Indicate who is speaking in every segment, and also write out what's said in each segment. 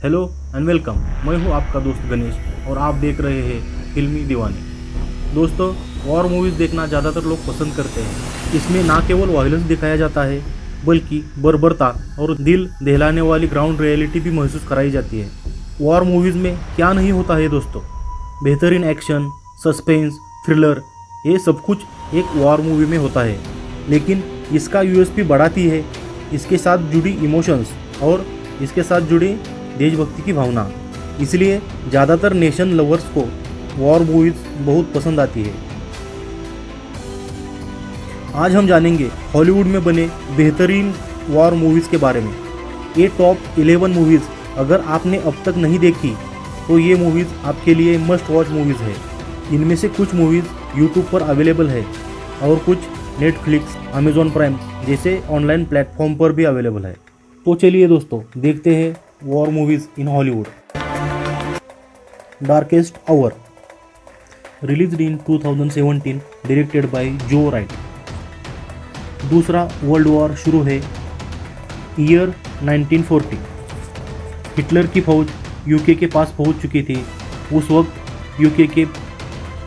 Speaker 1: Hello and welcome. मैं हूं आपका दोस्त गणेश और आप देख रहे हैं फिल्मी दीवाने। दोस्तों, वॉर मूवीज़ देखना ज़्यादातर लोग पसंद करते हैं। इसमें ना केवल वायलेंस दिखाया जाता है बल्कि बर्बरता और दिल दहलाने वाली ग्राउंड रियलिटी भी महसूस कराई जाती है। वॉर मूवीज़ में क्या नहीं होता है दोस्तों? बेहतरीन एक्शन, सस्पेंस, थ्रिलर, ये सब कुछ एक वॉर मूवी में होता है। लेकिन इसका यूएसपी बढ़ाती है इसके साथ जुड़ी इमोशंस और इसके साथ जुड़ी देशभक्ति की भावना। इसलिए ज़्यादातर नेशन लवर्स को वॉर मूवीज़ बहुत पसंद आती है। आज हम जानेंगे हॉलीवुड में बने बेहतरीन वॉर मूवीज़ के बारे में। ये टॉप 11 मूवीज़ अगर आपने अब तक नहीं देखी तो ये मूवीज़ आपके लिए मस्ट वॉच मूवीज़ है। इनमें से कुछ मूवीज़ यूट्यूब पर अवेलेबल है और कुछ नेटफ्लिक्स, अमेज़ॉन प्राइम जैसे ऑनलाइन प्लेटफॉर्म पर भी अवेलेबल है। तो चलिए दोस्तों, देखते हैं war movies in Hollywood. Darkest hour, released in 2017, directed bye जो राइट। दूसरा वर्ल्ड वॉर शुरू है ईयर 1940। हिटलर की फौज यूके के पास पहुंच चुकी थी। उस वक्त यूके के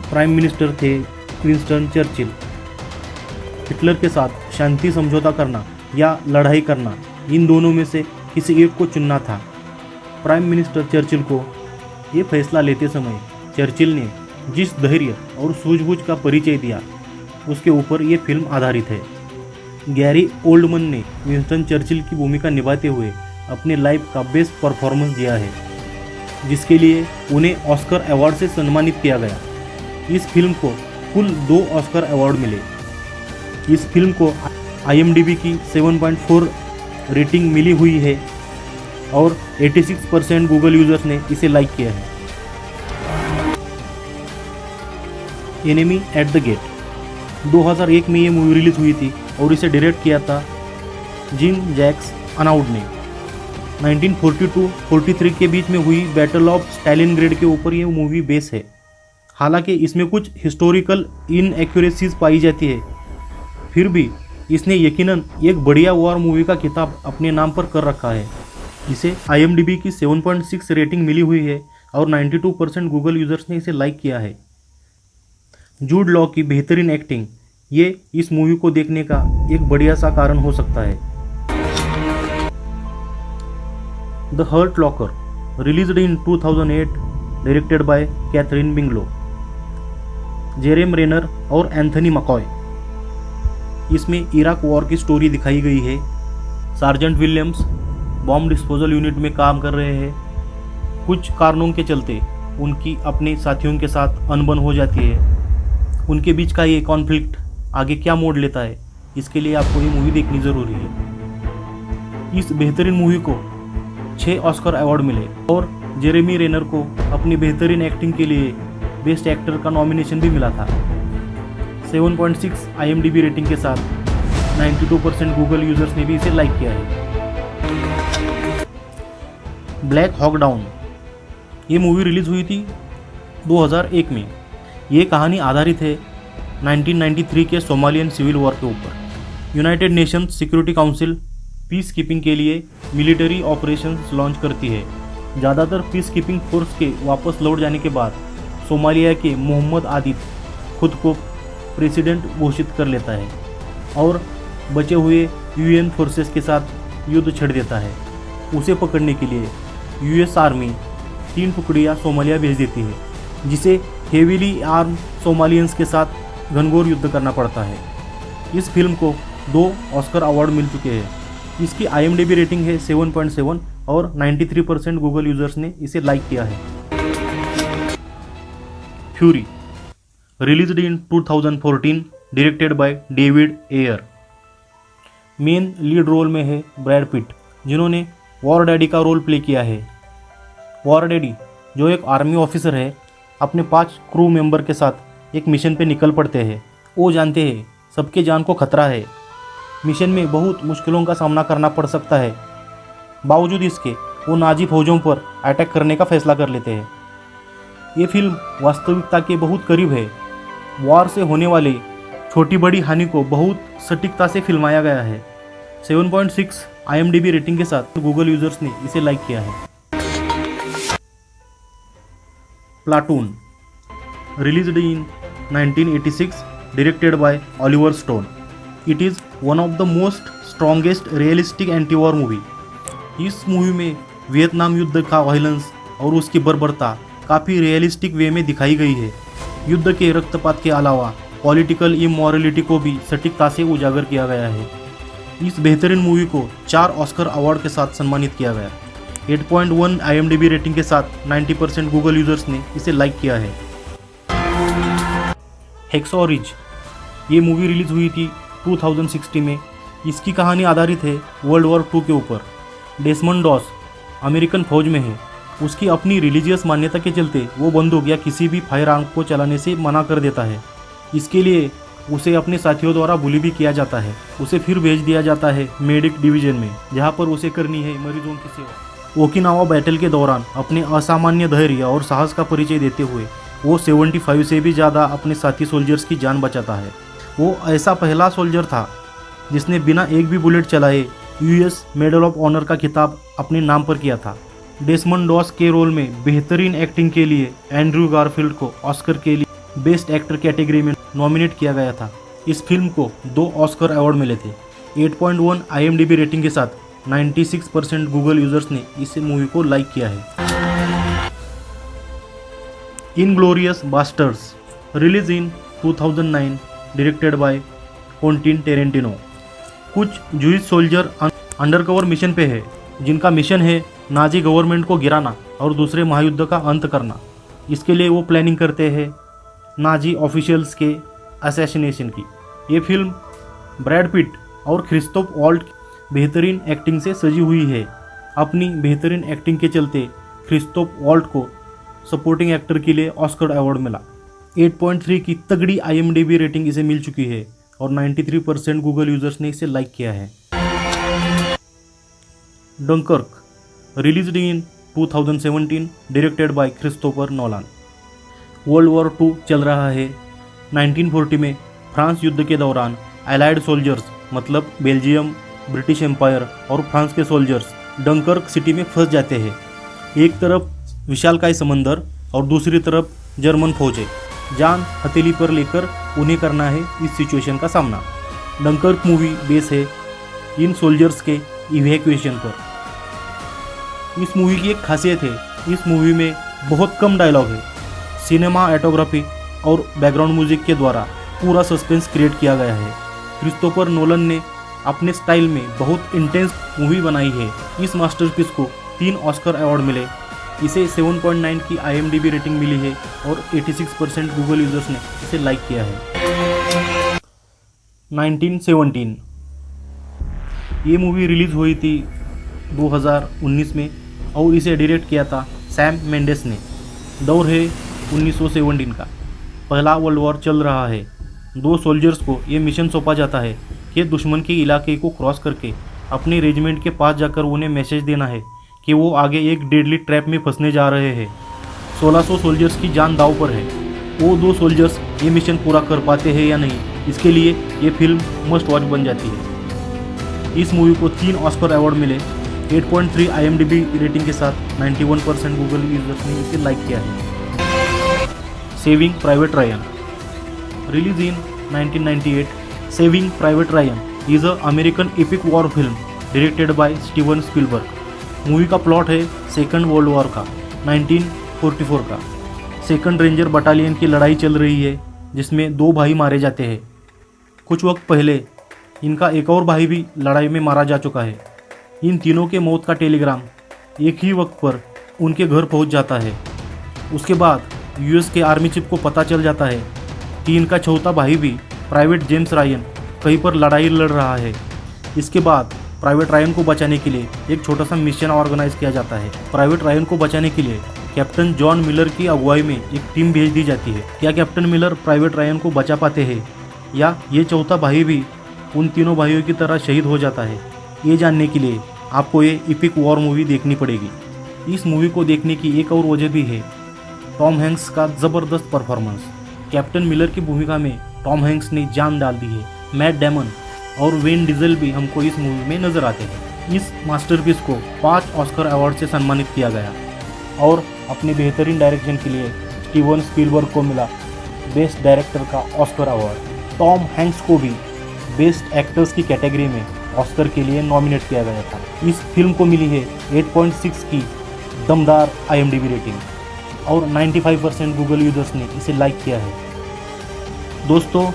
Speaker 1: प्राइम मिनिस्टर थे विंस्टन चर्चिल। हिटलर के साथ शांति समझौता करना या लड़ाई करना, इन दोनों में से किसी एक को चुनना था। प्राइम मिनिस्टर चर्चिल को ये फैसला लेते समय चर्चिल ने जिस धैर्य और सूझबूझ का परिचय दिया उसके ऊपर ये फिल्म आधारित है। गैरी ओल्डमैन ने विंस्टन चर्चिल की भूमिका निभाते हुए अपने लाइफ का बेस्ट परफॉर्मेंस दिया है, जिसके लिए उन्हें ऑस्कर अवार्ड से सम्मानित किया गया। इस फिल्म को कुल 2 ऑस्कर अवार्ड मिले। इस फिल्म को IMDb की 7.4 रेटिंग मिली हुई है और 86% गूगल यूजर्स ने इसे लाइक किया है। एनिमी एट द गेट, 2001 में ये मूवी रिलीज हुई थी और इसे डायरेक्ट किया था जिम जैक्स अनाउड ने। 1942-43 के बीच में हुई बैटल ऑफ स्टैलिनग्रेड के ऊपर ये मूवी बेस है। हालांकि इसमें कुछ हिस्टोरिकल इनएक्यूरेसीज पाई जाती है, फिर भी इसने यकीनन एक बढ़िया वॉर मूवी का खिताब अपने नाम पर कर रखा है। इसे IMDb की 7.6 रेटिंग मिली हुई है और 92% गूगल यूजर्स ने इसे लाइक किया है। जूड लॉ की बेहतरीन एक्टिंग ये इस मूवी को देखने का एक बढ़िया सा कारण हो सकता है। The hurt locker, released in 2008, directed by Kathryn Bigelow, Jeremy Renner और एंथनी मकॉय। इसमें इराक वॉर की स्टोरी दिखाई गई है। Sergeant Williams bomb disposal unit में काम कर रहे हैं। कुछ कारणों के चलते उनकी अपने साथियों के साथ अनबन हो जाती है। उनके बीच का ये कॉन्फ्लिक्ट आगे क्या मोड़ लेता है, इसके लिए आपको ये मूवी देखनी ज़रूरी है। इस बेहतरीन मूवी को 6 ऑस्कर अवार्ड मिले और जेरेमी रेनर को अपनी बेहतरीन एक्टिंग के लिए बेस्ट एक्टर का नॉमिनेशन भी मिला था। 7.6 IMDb रेटिंग के साथ 92% गूगल यूजर्स ने भी इसे लाइक किया है। ब्लैक हॉक डाउन, ये मूवी रिलीज हुई थी 2001 में। ये कहानी आधारित है 1993 के सोमालियन सिविल वॉर के ऊपर। United Nations security council peace keeping के लिए मिलिट्री ऑपरेशंस लॉन्च करती है। ज़्यादातर पीस कीपिंग फोर्स के वापस लौट जाने के बाद सोमालिया के मोहम्मद आदित खुद को प्रेसिडेंट घोषित कर लेता है और बचे हुए UN फोर्सेस के साथ युद्ध छेड़ देता है। उसे पकड़ने के लिए US आर्मी 3 टुकड़ियाँ सोमालिया भेज देती है, जिसे हेवीली आर्म सोमालियंस के साथ घनघोर युद्ध करना पड़ता है। इस फिल्म को 2 ऑस्कर अवार्ड मिल चुके हैं। इसकी IMDb रेटिंग है 7.7 और 93% गूगल यूजर्स ने इसे लाइक किया है। Fury, released in 2014, directed by David Ayer. Main lead role में है ब्रैड पिट, जिन्होंने वॉर डैडी का रोल प्ले किया है। वॉर डैडी, जो एक आर्मी ऑफिसर है, अपने 5 क्रू मेंबर के साथ एक मिशन पे निकल पड़ते हैं। वो जानते हैं सबके जान को खतरा है। मिशन में बहुत मुश्किलों का सामना करना पड़ सकता है। बावजूद इसके वो नाजी फौजों पर अटैक करने का फैसला कर लेते हैं। ये फिल्म वास्तविकता के बहुत करीब है। वॉर से होने वाली छोटी बड़ी हानि को बहुत सटीकता से फिल्माया गया है। 7.6 IMDb रेटिंग के साथ गूगल यूजर्स ने इसे लाइक किया है। Platoon, released in 1986, directed by Oliver Stone. It is one of the most strongest realistic anti-war movie. इस मूवी में वियतनाम युद्ध का वायलेंस और उसकी बर्बरता काफ़ी रियलिस्टिक वे में दिखाई गई है। युद्ध के रक्तपात के अलावा पॉलिटिकल इमोरलिटी को भी सटीकता से उजागर किया गया है। इस बेहतरीन मूवी को 4 ऑस्कर अवार्ड के साथ सम्मानित किया गया। 8.1 IMDb रेटिंग के साथ 90% गूगल यूजर्स ने इसे लाइक किया है। हैक्सॉ रिज, ये मूवी रिलीज हुई थी 2016 में। इसकी कहानी आधारित है वर्ल्ड वॉर 2 के ऊपर। डेसमंड डॉस अमेरिकन फौज में है। उसकी अपनी रिलीजियस मान्यता के चलते वो बंदूक या किसी भी फायर आर्म को चलाने से मना कर देता है। इसके लिए उसे अपने साथियों द्वारा बुली भी किया जाता है। उसे फिर भेज दिया जाता है मेडिक डिवीजन में, जहाँ पर उसे करनी है मरीजों की सेवा। ओकिनावा बैटल के दौरान अपने असामान्य धैर्य और साहस का परिचय देते हुए वो 75 से भी ज़्यादा अपने साथी सोल्जर्स की जान बचाता है। वो ऐसा पहला सोल्जर था जिसने बिना एक भी बुलेट चलाए US मेडल ऑफ ऑनर का खिताब अपने नाम पर किया था। डेसमंड डॉस के रोल में बेहतरीन एक्टिंग के लिए एंड्रू गारफील्ड को ऑस्कर के लिए बेस्ट एक्टर कैटेगरी में नॉमिनेट किया गया था। इस फिल्म को 2 ऑस्कर अवार्ड मिले थे। 8.1 IMDb रेटिंग के साथ 96% गूगल यूजर्स ने इस मूवी को लाइक किया है। Inglourious Basterds, release in 2009, directed by Quentin Tarantino. कुछ जूइश सोल्जर अंडरकवर मिशन पे है, जिनका मिशन है नाजी गवर्नमेंट को गिराना और दूसरे महायुद्ध का अंत करना। इसके लिए वो प्लानिंग करते हैं नाजी ऑफिशियल्स के असैसिनेशन की। ये फिल्म ब्रैड पिट और क्रिस्तोफ वॉल्ट की बेहतरीन एक्टिंग से सजी हुई है। अपनी बेहतरीन एक्टिंग के चलते क्रिस्तोफ वॉल्ट को सपोर्टिंग एक्टर के लिए ऑस्कर अवार्ड मिला। 8.3 की तगड़ी IMDb रेटिंग इसे मिल चुकी है और 93% गूगल यूजर्स ने इसे लाइक किया है। Dunkirk, released in 2017, directed by Christopher Nolan. World war 2 चल रहा है। 1940 में फ्रांस युद्ध के दौरान एलाइड सोल्जर्स मतलब बेल्जियम, ब्रिटिश एम्पायर और फ्रांस के सोल्जर्स डंकर्क सिटी में फंस जाते हैं। एक तरफ विशालकाय समंदर और दूसरी तरफ जर्मन फौज है। जान हथेली पर लेकर उन्हें करना है इस सिचुएशन का सामना। डंकर्क मूवी बेस है इन सोल्जर्स के इवैक्यूएशन पर। इस मूवी की एक खासियत है, इस मूवी में बहुत कम डायलॉग है। सिनेमाटोग्राफी और बैकग्राउंड म्यूजिक के द्वारा पूरा सस्पेंस क्रिएट किया गया है। क्रिस्टोफर नोलन ने अपने स्टाइल में बहुत इंटेंस मूवी बनाई है। इस मास्टरपीस को 3 ऑस्कर अवार्ड मिले। इसे 7.9 की IMDb रेटिंग मिली है और 86% गूगल यूजर्स ने इसे लाइक किया है। 1917, ये मूवी रिलीज हुई थी 2019 में और इसे डायरेक्ट किया था सैम मेंडेस ने। दौर है 1917 का। पहला वर्ल्ड वॉर चल रहा है। 2 सोल्जर्स को ये मिशन सौंपा जाता है कि दुश्मन के इलाके को क्रॉस करके अपने रेजिमेंट के पास जाकर उन्हें मैसेज देना है कि वो आगे एक डेडली ट्रैप में फंसने जा रहे हैं। 1600 सोल्जर्स की जान दांव पर है। वो 2 सोल्जर्स ये मिशन पूरा कर पाते हैं या नहीं, इसके लिए ये फिल्म मस्ट वॉच बन जाती है। इस मूवी को 3 ऑस्कर अवार्ड मिले। 8.3 IMDb रेटिंग के साथ 91% गूगल यूजर्स ने इसे लाइक किया है। Saving private Ryan, release in 1998, saving private Ryan is a American epic war film directed by Steven Spielberg. Movie का प्लॉट है सेकंड वर्ल्ड वॉर का, 1944 का। सेकंड रेंजर बटालियन की लड़ाई चल रही है जिसमें 2 भाई मारे जाते हैं। कुछ वक्त पहले इनका एक और भाई भी लड़ाई में मारा जा चुका है। इन तीनों के मौत का टेलीग्राम एक ही वक्त पर उनके घर पहुंच जाता है। उसके बाद US के आर्मी चीफ को पता चल जाता है कि इनका चौथा भाई भी प्राइवेट जेम्स रायन कहीं पर लड़ाई लड़ रहा है। इसके बाद प्राइवेट रायन को बचाने के लिए एक छोटा सा मिशन ऑर्गेनाइज किया जाता है। प्राइवेट रायन को बचाने के लिए कैप्टन जॉन मिलर की अगुवाई में एक टीम भेज दी जाती है। क्या कैप्टन मिलर प्राइवेट रायन को बचा पाते हैं या ये चौथा भाई भी उन तीनों भाइयों की तरह शहीद हो जाता है? ये जानने के लिए आपको ये इपिक वॉर मूवी देखनी पड़ेगी। इस मूवी को देखने की एक और वजह भी है टॉम हैंक्स का ज़बरदस्त परफॉर्मेंस। कैप्टन मिलर की भूमिका में टॉम हैंक्स ने जान डाल दी है। मैट डेमन और वेन डीजल भी हमको इस मूवी में नजर आते हैं। इस मास्टरपीस को 5 ऑस्कर अवार्ड से सम्मानित किया गया और अपने बेहतरीन डायरेक्शन के लिए स्टीवन स्पीलबर्ग को मिला बेस्ट डायरेक्टर का ऑस्कर अवार्ड। टॉम हैंक्स को भी बेस्ट एक्टर्स की कैटेगरी में ऑस्कर के लिए नॉमिनेट किया गया था। इस फिल्म को मिली है 8.6 की दमदार IMDb रेटिंग और 95% गूगल यूजर्स ने इसे लाइक किया है। दोस्तों,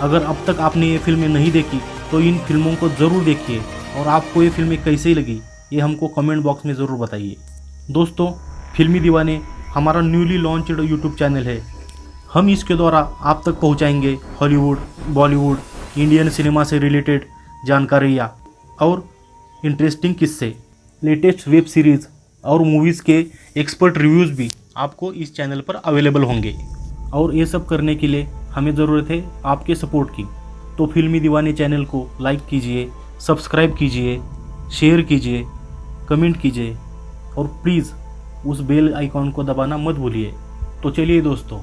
Speaker 1: अगर अब तक आपने ये फिल्में नहीं देखी तो इन फिल्मों को ज़रूर देखिए और आपको ये फिल्में कैसी लगी ये हमको कमेंट बॉक्स में ज़रूर बताइए। दोस्तों, फिल्मी दीवाने हमारा न्यूली लॉन्च्ड यूट्यूब चैनल है। हम इसके द्वारा आप तक पहुंचाएंगे हॉलीवुड, बॉलीवुड, इंडियन सिनेमा से रिलेटेड जानकारियाँ और इंटरेस्टिंग किस्से, लेटेस्ट वेब सीरीज़ और मूवीज़ के एक्सपर्ट रिव्यूज़ भी आपको इस चैनल पर अवेलेबल होंगे। और ये सब करने के लिए हमें ज़रूरत है आपके सपोर्ट की। तो फिल्मी दीवाने चैनल को लाइक कीजिए, सब्सक्राइब कीजिए, शेयर कीजिए, कमेंट कीजिए और प्लीज़ उस बेल आइकॉन को दबाना मत भूलिए। तो चलिए दोस्तों,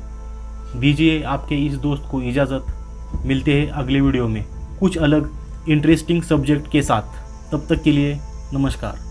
Speaker 1: दीजिए आपके इस दोस्त को इजाज़त। मिलते हैं अगले वीडियो में कुछ अलग इंटरेस्टिंग सब्जेक्ट के साथ। तब तक के लिए नमस्कार।